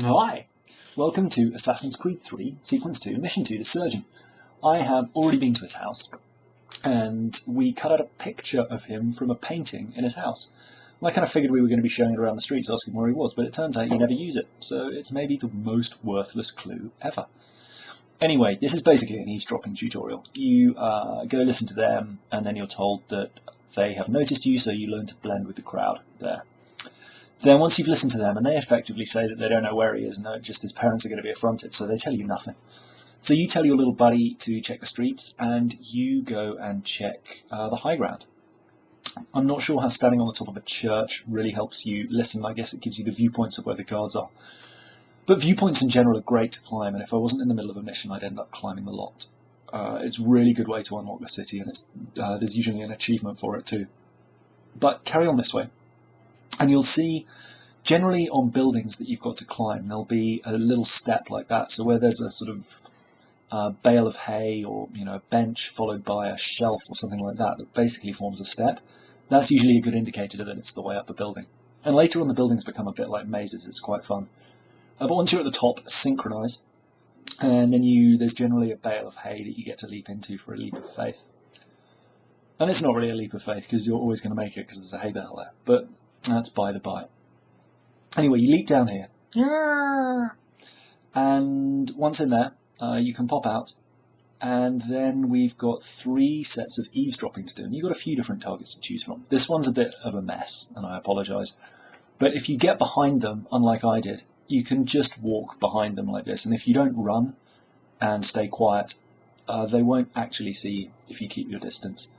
Hi! Welcome to Assassin's Creed 3, Sequence 2, Mission 2, The Surgeon. I have already been to his house, and we cut out a picture of him from a painting in his house. And I kind of figured we were going to be showing it around the streets asking where he was, but it turns out you never use it, so it's maybe the most worthless clue ever. Anyway, this is basically an eavesdropping tutorial. You go listen to them, and then you're told that they have noticed you, so you learn to blend with the crowd there. Then once you've listened to them, and they effectively say that they don't know where he is, and just his parents are going to be affronted, so they tell you nothing. So you tell your little buddy to check the streets, and you go and check the high ground. I'm not sure how standing on the top of a church really helps you listen. I guess it gives you the viewpoints of where the guards are. But viewpoints in general are great to climb, and if I wasn't in the middle of a mission, I'd end up climbing the lot. It's a really good way to unlock the city, and there's usually an achievement for it too. But carry on this way. And you'll see, generally on buildings that you've got to climb, there'll be a little step like that. So where there's a sort of bale of hay or a bench followed by a shelf or something like that that basically forms a step, that's usually a good indicator that it's the way up a building. And later on the buildings become a bit like mazes. It's quite fun. But once you're at the top, synchronise, and then there's generally a bale of hay that you get to leap into for a leap of faith. And it's not really a leap of faith because you're always going to make it because there's a hay bale there. But that's by the by. Anyway, you leap down here, and once in there, you can pop out, and then we've got 3 sets of eavesdropping to do, and you've got a few different targets to choose from. This one's a bit of a mess, and I apologise, but if you get behind them, unlike I did, you can just walk behind them like this, and if you don't run and stay quiet, they won't actually see you if you keep your distance.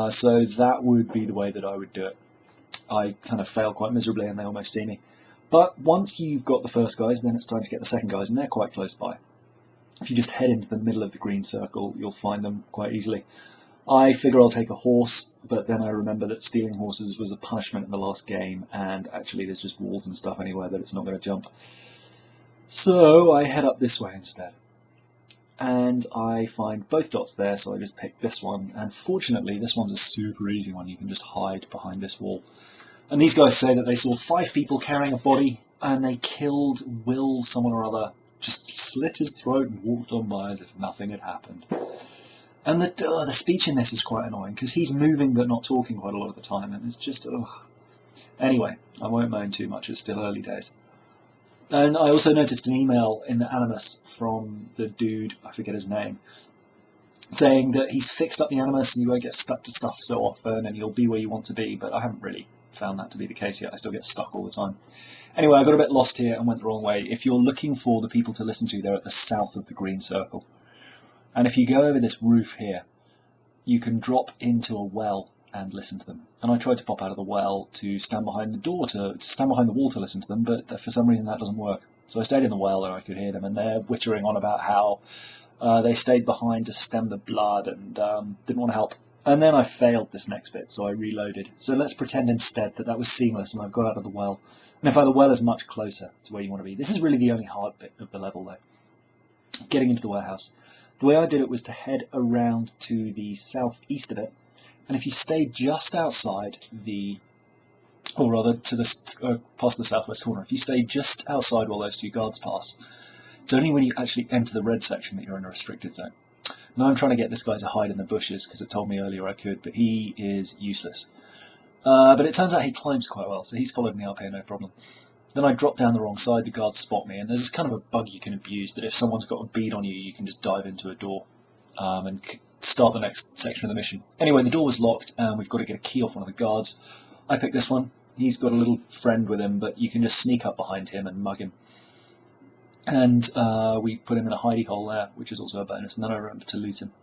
So that would be the way that I would do it. I kind of fail quite miserably and they almost see me. But once you've got the first guys, then it's time to get the second guys, and they're quite close by. If you just head into the middle of the green circle, you'll find them quite easily. I figure I'll take a horse, but then I remember that stealing horses was a punishment in the last game, and actually there's just walls and stuff anywhere that it's not going to jump. So I head up this way instead. And I find both dots there, so I just pick this one, and fortunately this one's a super easy one. You can just hide behind this wall. And these guys say that they saw 5 people carrying a body, and they killed Will someone or other, just slit his throat and walked on by as if nothing had happened. And the speech in this is quite annoying, because he's moving but not talking quite a lot of the time, and it's just, ugh. Anyway, I won't moan too much, it's still early days. And I also noticed an email in the Animus from the dude, I forget his name, saying that he's fixed up the Animus and you won't get stuck to stuff so often and you'll be where you want to be, but I haven't really found that to be the case yet. I still get stuck all the time. Anyway, I got a bit lost here and went the wrong way. If you're looking for the people to listen to, they're at the south of the green circle. And if you go over this roof here, you can drop into a well and listen to them. And I tried to pop out of the well to stand behind the door, to stand behind the wall to listen to them, but for some reason that doesn't work. So I stayed in the well where I could hear them, and they're whittering on about how they stayed behind to stem the blood and didn't want to help. And then I failed this next bit, so I reloaded. So let's pretend instead that was seamless and I've got out of the well. And in fact, the well is much closer to where you want to be. This is really the only hard bit of the level though, getting into the warehouse. The way I did it was to head around to the southeast of it, and if you stay just outside or rather to past the southwest corner, if you stay just outside while those 2 guards pass, it's only when you actually enter the red section that you're in a restricted zone. Now I'm trying to get this guy to hide in the bushes because it told me earlier I could, but he is useless. But it turns out he climbs quite well, so he's followed me up here, no problem. Then I drop down the wrong side, the guards spot me, and there's this kind of a bug you can abuse, that if someone's got a bead on you, you can just dive into a door and start the next section of the mission. Anyway, the door was locked, and we've got to get a key off one of the guards. I picked this one. He's got a little friend with him, but you can just sneak up behind him and mug him. And we put him in a hidey hole there, which is also a bonus, and then I remembered to loot him.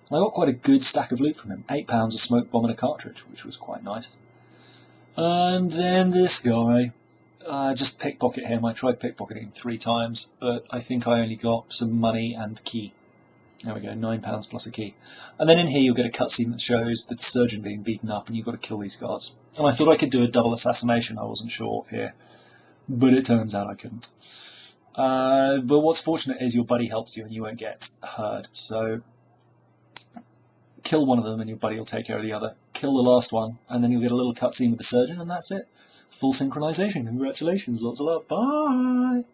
And I got quite a good stack of loot from him, 8 pounds of smoke bomb and a cartridge, which was quite nice. And then this guy, just pickpocket him. I tried pickpocketing him 3 times, but I think I only got some money and the key. There we go, £9 plus a key. And then in here you'll get a cutscene that shows the surgeon being beaten up and you've got to kill these guards. And I thought I could do a double assassination, I wasn't sure here, but it turns out I couldn't. But what's fortunate is your buddy helps you and you won't get hurt. So kill one of them and your buddy will take care of the other. Kill the last one and then you'll get a little cutscene with the surgeon and that's it. Full synchronization. Congratulations, lots of love. Bye!